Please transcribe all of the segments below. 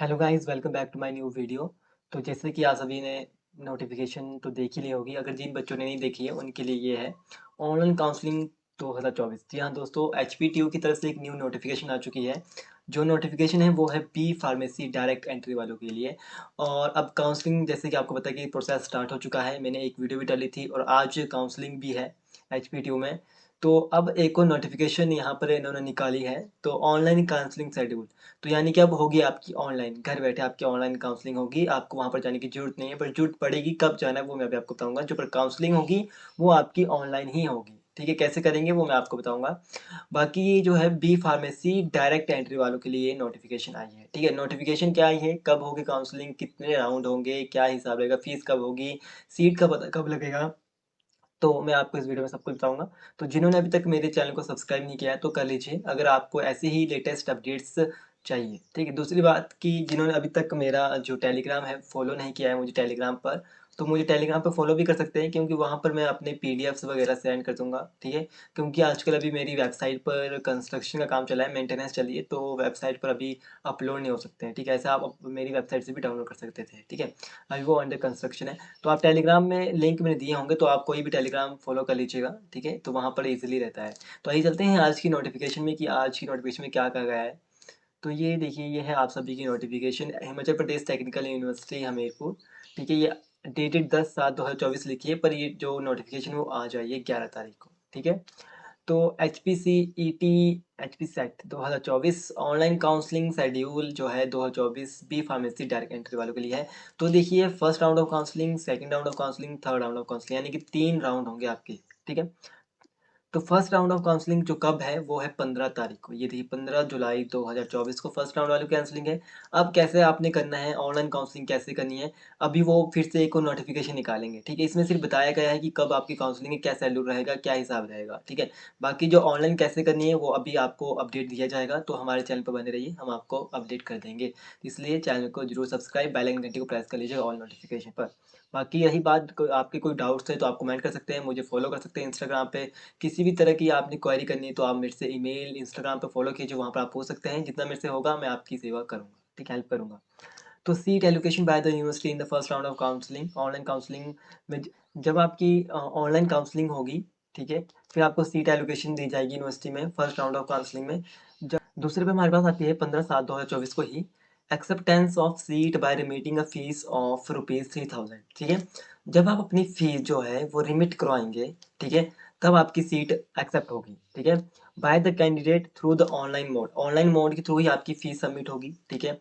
Hello guys, welcome back to my new video. तो जैसे कि आप सभी ने नोटिफिकेशन तो देख ही ली होगी। अगर जिन बच्चों ने नहीं देखी है उनके लिए ये है ऑनलाइन काउंसलिंग 2024। जी हाँ दोस्तों, एचपीटीयू की तरफ से एक न्यू नोटिफिकेशन आ चुकी है। जो नोटिफिकेशन है वो है बी फार्मेसी डायरेक्ट एंट्री वालों के लिए। और अब काउंसलिंग जैसे कि आपको पता है कि प्रोसेस स्टार्ट हो चुका है। मैंने एक वीडियो भी डाली थी और आज काउंसलिंग भी है एचपीटीयू में। तो अब एक और नोटिफिकेशन यहाँ पर इन्होंने निकाली है, तो ऑनलाइन काउंसलिंग शेड्यूल। तो यानी कि अब होगी आपकी ऑनलाइन, घर बैठे आपकी ऑनलाइन काउंसलिंग होगी। आपको वहाँ पर जाने की ज़रूरत नहीं है, पर ज़रूरत पड़ेगी कब जाना है वो मैं अभी आपको बताऊँगा। जो पर काउंसलिंग होगी वो आपकी ऑनलाइन ही होगी, ठीक है? कैसे करेंगे वो मैं आपको बताऊँगा। बाकी ये जो है बी फार्मेसी डायरेक्ट एंट्री वालों के लिए नोटिफिकेशन आई है, ठीक है? नोटिफिकेशन क्या आई है, कब होगी काउंसलिंग, कितने राउंड होंगे, क्या हिसाब रहेगा, फीस कब होगी, सीट का पता कब लगेगा, तो मैं आपको इस वीडियो में सब कुछ बताऊँगा। तो जिन्होंने अभी तक मेरे चैनल को सब्सक्राइब नहीं किया है तो कर लीजिए, अगर आपको ऐसे ही लेटेस्ट अपडेट्स चाहिए, ठीक है? दूसरी बात कि जिन्होंने अभी तक मेरा जो टेलीग्राम है फॉलो नहीं किया है मुझे टेलीग्राम पर, तो मुझे टेलीग्राम पे फॉलो भी कर सकते हैं, क्योंकि वहाँ पर मैं अपने पीडीएफ्स वगैरह सेंड कर दूँगा, ठीक है? क्योंकि आजकल अभी मेरी वेबसाइट पर कंस्ट्रक्शन का काम चला है, मेंटेनेंस चली है, तो वेबसाइट पर अभी अपलोड नहीं हो सकते हैं, ठीक है? ऐसा आप मेरी वेबसाइट से भी डाउनलोड कर सकते थे, ठीक है? अभी वो अंडर कंस्ट्रक्शन है। तो आप टेलीग्राम में लिंक मैंने दिए होंगे, तो आप कोई भी टेलीग्राम फॉलो कर लीजिएगा, ठीक है? तो वहाँ पर ईज़िली रहता है। तो आइए चलते हैं आज की नोटिफ़िकेशन में कि आज की नोटिफ़िकेशन में क्या कहा गया है। तो ये देखिए, ये है आप सभी की notification, Himachal Pradesh technical university Hamirpur, ठीक है? ये डेटेड 10/7/2024 लिखी है, पर ये जो नोटिफ़िकेशन है वो आज आई है 11 तारीख को, ठीक है? तो एचपीसीईटी एचपीसेट 2024 ऑनलाइन काउंसलिंग शेड्यूल जो है 2024 बी फार्मेसी डायरेक्ट एंट्री वालों के लिए है। तो देखिए, first round of counselling, second round of counselling, third round of counselling, यानी कि 3 राउंड होंगे आपके, ठीक है? तो फर्स्ट राउंड ऑफ काउंसलिंग जो कब है वो है 15 तारीख को। ये देखिए 15 जुलाई 2024 को फर्स्ट राउंड वाली काउंसलिंग है। अब कैसे आपने करना है, ऑनलाइन काउंसलिंग कैसे करनी है, अभी वो फिर से एक और नोटिफिकेशन निकालेंगे, ठीक है? इसमें सिर्फ बताया गया है कि कब आपकी काउंसलिंग है, क्या शेड्यूल रहेगा, क्या हिसाब रहेगा, ठीक है? बाकी जो ऑनलाइन कैसे करनी है वो अभी आपको अपडेट दिया जाएगा, तो हमारे चैनल पर बने रहिए, हम आपको अपडेट कर देंगे। इसलिए चैनल को जरूर सब्सक्राइब, बेल आइकन घंटी को प्रेस कर लीजिएगा ऑल नोटिफिकेशन पर। बाकी यही बात, आपके कोई डाउट्स है तो आप कमेंट कर सकते हैं, मुझे फॉलो कर सकते हैं इंस्टाग्राम पे। किसी भी तरह की आपने क्वेरी करनी है तो आप मेरे से ईमेल, इंस्टाग्राम पे फॉलो कीजिए, वहाँ पर आप पूछ सकते हैं। जितना मेरे से होगा मैं आपकी सेवा करूँगा, ठीक है? हेल्प करूँगा। तो seat allocation by the university in the first round of counselling, online counselling में जब आपकी ऑनलाइन काउंसलिंग होगी, ठीक है? फिर आपको सीट एलोकेशन दी जाएगी यूनिवर्सिटी में फर्स्ट राउंड ऑफ काउंसलिंग में। दूसरे पे हमारे पास आती है 15/7/2024 को ही acceptance of seat by remitting a fee of ₹3000, ठीक है? जब आप अपनी फीस जो है वो रिमिट करवाएँगे, ठीक है? तब आपकी सीट एक्सेप्ट होगी, ठीक है? By the candidate through the online mode, online mode के थ्रू ही आपकी फीस सबमिट होगी, ठीक है?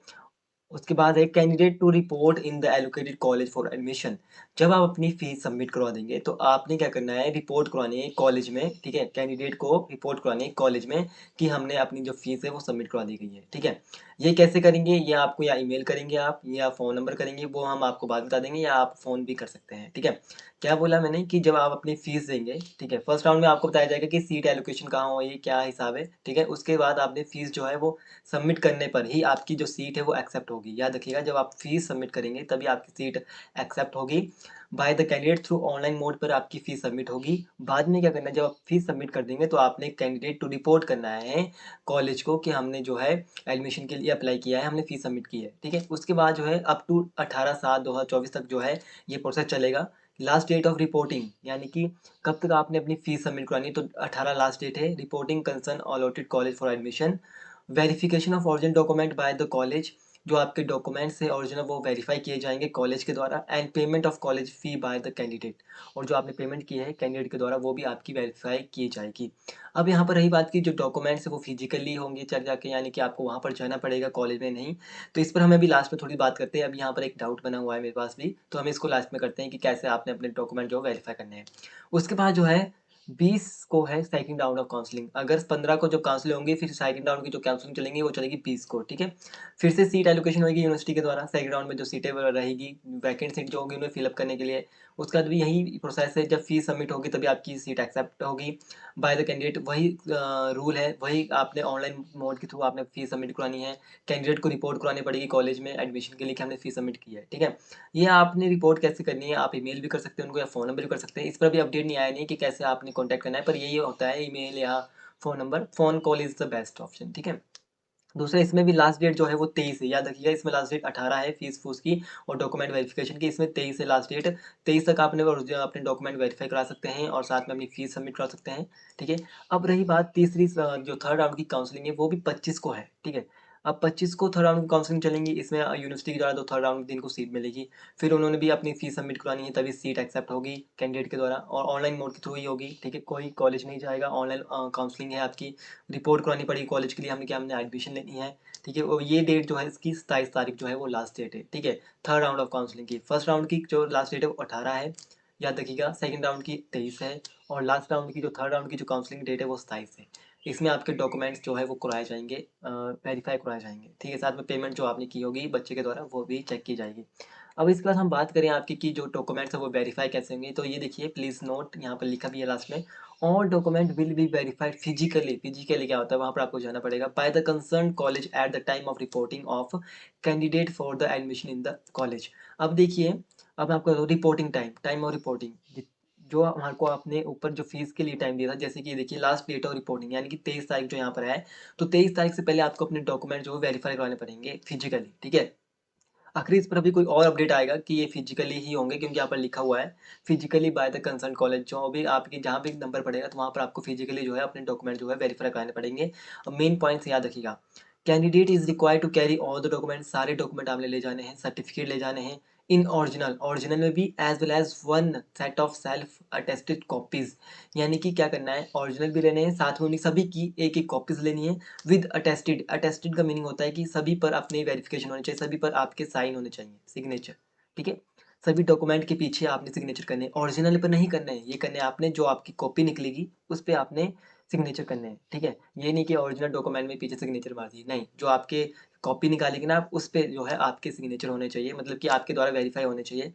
उसके बाद है candidate to report in the allocated college for admission. जब आप अपनी फीस सबमिट करवा देंगे तो आपने क्या करना है, रिपोर्ट करवानी है कॉलेज में, ठीक है? कैंडिडेट को रिपोर्ट करवानी है कॉलेज में कि हमने अपनी जो फीस है वो सबमिट करवा दी गई है, ठीक है? ये कैसे करेंगे, ये आपको या ईमेल करेंगे आप या फ़ोन नंबर करेंगे, वो हम आपको बाद में बता देंगे, या आप फ़ोन भी कर सकते हैं, ठीक है? क्या बोला मैंने कि जब आप अपनी फीस देंगे, ठीक है? फर्स्ट राउंड में आपको बताया जाएगा कि सीट एलोकेशन कहाँ हुई है, क्या हिसाब है, ठीक है? उसके बाद आपने फीस जो है वो सबमिट करने पर ही आपकी जो सीट है वो एक्सेप्ट होगी। याद रखिएगा, जब आप फीस सबमिट करेंगे तभी आपकी सीट एक्सेप्ट होगी। Bye the candidate through online mode पर आपकी फीस सबमिट होगी। बाद में क्या करना है, जब आप फीस सबमिट कर देंगे तो आपने कैंडिडेट टू रिपोर्ट करना है कॉलेज को कि हमने जो है एडमिशन के लिए अप्लाई किया है, हमने फीस सबमिट की है, ठीक है? उसके बाद जो है अप टू 18/7/2024 तक जो है ये प्रोसेस चलेगा। लास्ट डेट ऑफ रिपोर्टिंग, यानी कि कब तक आपने अपनी फीस सबमिट करानी है, तो 18 लास्ट डेट है। Reporting concern allotted college for admission, verification of original document by the college, जो आपके डॉक्यूमेंट्स हैं ओरिजिनल वो वेरीफाई किए जाएंगे कॉलेज के द्वारा। And payment of college fee bye the candidate, और जो आपने पेमेंट की है कैंडिडेट के द्वारा वो भी आपकी वेरीफाई की जाएगी। अब यहाँ पर रही बात की जो डॉक्यूमेंट्स है वो फिजिकली होंगे चल जाके, यानी कि आपको वहाँ पर जाना पड़ेगा, कॉलेज में नहीं। तो इस पर हमें अभी लास्ट में थोड़ी बात करते हैं। अब यहाँ पर एक डाउट बना हुआ है मेरे पास भी, तो हम इसको लास्ट में करते हैं कि कैसे आपने अपने डॉक्यूमेंट जो वेरीफाई करने हैं। उसके बाद जो है 20 को है सेकंड राउंड ऑफ काउंसलिंग। अगर 15 को जो काउंसलिंग होंगी, फिर सेकंड राउंड की जो काउंसलिंग चलेंगी वो चलेगी 20 को, ठीक है? फिर से सीट एलोकेशन होगी यूनिवर्सिटी के द्वारा, सेकंड राउंड में जो सीटें रहेगी, वैकेंट सीट जो होगी उन्हें फिलअप करने के लिए। उसके बाद भी यही प्रोसेस है, जब फीस सबमिट होगी तभी आपकी सीट एक्सेप्ट होगी बाय द कैंडिडेट। वही रूल है, वही आपने ऑनलाइन मोड के थ्रू आपने फीस सबमिट करानी है। कैंडिडेट को रिपोर्ट करानी पड़ेगी कॉलेज में एडमिशन के लिए कि हमने फीस सबमिट की है, ठीक है? ये आपने रिपोर्ट कैसे करनी है, आप ईमेल भी कर सकते हैं उनको या फ़ोन नंबर भी कर सकते हैं। इस पर अभी अपडेट नहीं आया नहीं कि कैसे आपने कॉन्टैक्ट करना है, पर यही होता है ईमेल या phone number. Phone call is the best option, ठीक है? दूसरा इसमें भी लास्ट डेट जो है वो 23 है, याद रखिएगा। इसमें लास्ट डेट 18 है फीस फूस की और डॉक्यूमेंट वेरिफिकेशन की, इसमें 23 है लास्ट डेट। 23 तक आपने ओरिजिनल अपने डॉक्यूमेंट वेरीफाई करा सकते हैं और साथ में अपनी फीस सबमिट करा सकते हैं, ठीक है। अब रही बात तीसरी जो थर्ड राउंड की काउंसलिंग है वो भी 25 को है, ठीक है। अब 25 को थर्ड राउंड की काउंसलिंग चलेंगी, इसमें यूनिवर्सिटी के द्वारा तो थर्ड राउंड दिन को सीट मिलेगी। फिर उन्होंने भी अपनी फीस सबमिट करानी है, तभी सीट एक्सेप्ट होगी कैंडिडेट के द्वारा, और ऑनलाइन मोड के थ्रू ही होगी, ठीक है। कोई कॉलेज नहीं जाएगा, ऑनलाइन काउंसलिंग है आपकी। रिपोर्ट करानी पड़ेगी कॉलेज के लिए, हमने एडमिशन लेनी है, ठीक है। और ये डेट जो है इसकी 27 तारीख जो है वो लास्ट डेट है, ठीक है। थर्ड राउंड ऑफ काउंसलिंग की, फर्स्ट राउंड की जो लास्ट डेट है वो 18 है, याद रखिएगा। सेकंड राउंड की 23 है और लास्ट राउंड की जो थर्ड राउंड की जो काउंसलिंग डेट है वो 27 है। इसमें आपके डॉक्यूमेंट्स जो है वो कराए जाएंगे, वेरीफाई कराए जाएंगे, ठीक है। साथ में पेमेंट जो आपने की होगी बच्चे के द्वारा वो भी चेक की जाएगी। अब इसके बाद हम बात करें आपकी कि जो डॉक्यूमेंट्स है वो वेरीफाई कैसे होंगे, तो ये देखिए प्लीज़ नोट, यहाँ पर लिखा भी है लास्ट में, all document will be verified physically. Physically क्या होता है, वहाँ पर आपको जाना पड़ेगा, by the concern college at the time of reporting of candidate for the admission in the college. अब देखिए, अब मैं आपको reporting time, time of reporting, जो हमारे को आपने ऊपर जो फीस के लिए टाइम दिया था, जैसे कि देखिए लास्ट डेट ऑफ रिपोर्टिंग यानी कि 23 तारीख जो यहाँ पर है, तो 23 तारीख से पहले आपको अपने डॉक्यूमेंट जो है वेरीफाई करवाने पड़ेंगे फिजिकली, ठीक है। आखिर इस पर अभी कोई और अपडेट आएगा कि ये फिजिकली ही होंगे, क्योंकि यहाँ पर लिखा हुआ है physically by the concern college. जो भी आपकी जहाँ भी नंबर पड़ेगा तो वहाँ पर आपको फिजिकली जो है अपने डॉक्यूमेंट जो है वेरीफाई कराने पड़ेंगे। मेन पॉइंट्स याद रखिएगा, candidate is required to carry all the document, सारे डॉक्यूमेंट आपने ले जाने हैं, सर्टिफिकेट ले जाने हैं इन ओरिजिनल, ओरिजिनल में भी as well as one set of self attested copies. यानी कि क्या करना है, ओरिजिनल भी लेने हैं, साथ में उन्हें सभी की एक एक कॉपीज लेनी है विद अटेस्टेड। अटेस्टेड का मीनिंग होता है कि सभी पर अपने वेरिफिकेशन होने चाहिए, सभी पर आपके साइन होने चाहिए, सिग्नेचर, ठीक है। सभी डॉक्यूमेंट के पीछे आपने सिग्नेचर करने हैं, ओरिजिनल पर नहीं करना है, ये करने हैं आपने जो आपकी कॉपी निकलेगी उस पर आपने सिग्नेचर करने हैं, ठीक है। ये नहीं कि ओरिजिनल डॉक्यूमेंट में पीछे सिग्नेचर मार दिए, नहीं, जो आपके कॉपी निकालेगी ना आप उस पे जो है आपके सिग्नेचर होने चाहिए, मतलब कि आपके द्वारा वेरीफाई होने चाहिए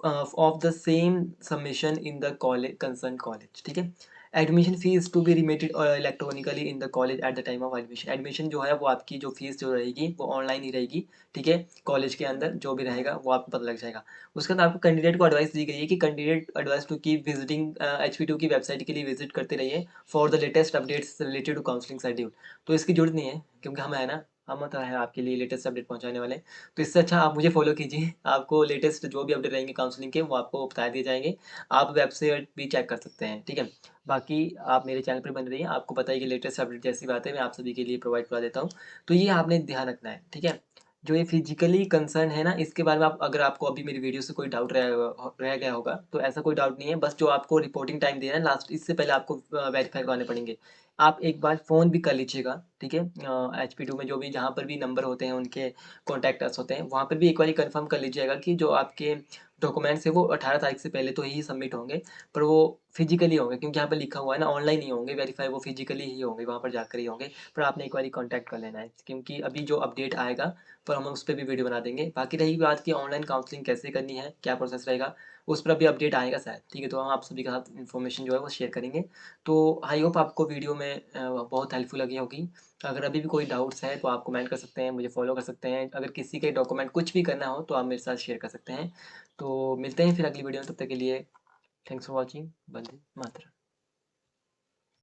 of the same submission in the college concern college, ठीक है। Admission fees to be remitted electronically in the college at the time of admission. Admission जो है वो आपकी जो फीस जो रहेगी वो ऑनलाइन ही रहेगी, ठीक है। कॉलेज के अंदर जो भी रहेगा वो आपको पता लग जाएगा। उसके बाद आपको कैंडिडेट को एडवाइस दी गई है कि candidate advice to keep visiting HP2 की वेबसाइट के लिए विजिट करते रहिए for the latest updates related to counselling schedule. तो इसकी जरूरत नहीं है, क्योंकि हम है ना, हम तो है आपके लिए लेटेस्ट अपडेट पहुंचाने वाले। तो इससे अच्छा आप मुझे फॉलो कीजिए, आपको लेटेस्ट जो भी अपडेट रहेंगे काउंसलिंग के वो आपको बता दिए जाएंगे। आप वेबसाइट भी चेक कर सकते हैं, ठीक है। बाकी आप मेरे चैनल पर बने रहिए, आपको पता है कि लेटेस्ट अपडेट जैसी बात है मैं आप सभी के लिए प्रोवाइड करा देता हूँ। तो ये आपने ध्यान रखना है, ठीक है। जो ये फिजिकली कंसर्न है ना, इसके बारे में आप अगर आपको अभी मेरी वीडियो से कोई डाउट रह गया होगा तो ऐसा कोई डाउट नहीं है, बस जो आपको रिपोर्टिंग टाइम देना है लास्ट, इससे पहले आपको वेरीफाई करवाने पड़ेंगे। आप एक बार फ़ोन भी कर लीजिएगा, ठीक है। HP2 में जो भी जहाँ पर भी नंबर होते हैं उनके कॉन्टैक्ट अस होते हैं, वहाँ पर भी एक बार कंफर्म कर लीजिएगा कि जो आपके डॉक्यूमेंट्स है वो 18 तारीख से पहले तो ही सबमिट होंगे, पर वो फिजिकली होंगे, क्योंकि यहाँ पर लिखा हुआ है ना ऑनलाइन नहीं होंगे वेरीफाई, वो फिजिकली ही होंगे, वहाँ पर जाकर ही होंगे। पर आपने एक बार कॉन्टैक्ट कर लेना है, क्योंकि अभी जो अपडेट आएगा पर हम उस पर भी वीडियो बना देंगे। बाकी रही बात कि ऑनलाइन काउंसलिंग कैसे करनी है, क्या प्रोसेस रहेगा, उस पर अभी अपडेट आएगा शायद, ठीक है। तो हम आप सभी के साथ इन्फॉर्मेशन जो है वो शेयर करेंगे। तो आई होप आपको वीडियो में बहुत हेल्पफुल लगी होगी। अगर अभी भी कोई डाउट्स है तो आप कमेंट कर सकते हैं, मुझे फॉलो कर सकते हैं। अगर किसी के डॉक्यूमेंट कुछ भी करना हो तो आप मेरे साथ शेयर कर सकते हैं। तो मिलते हैं फिर अगली वीडियो में, तब तक के लिए thanks for watching. Vande Mataram.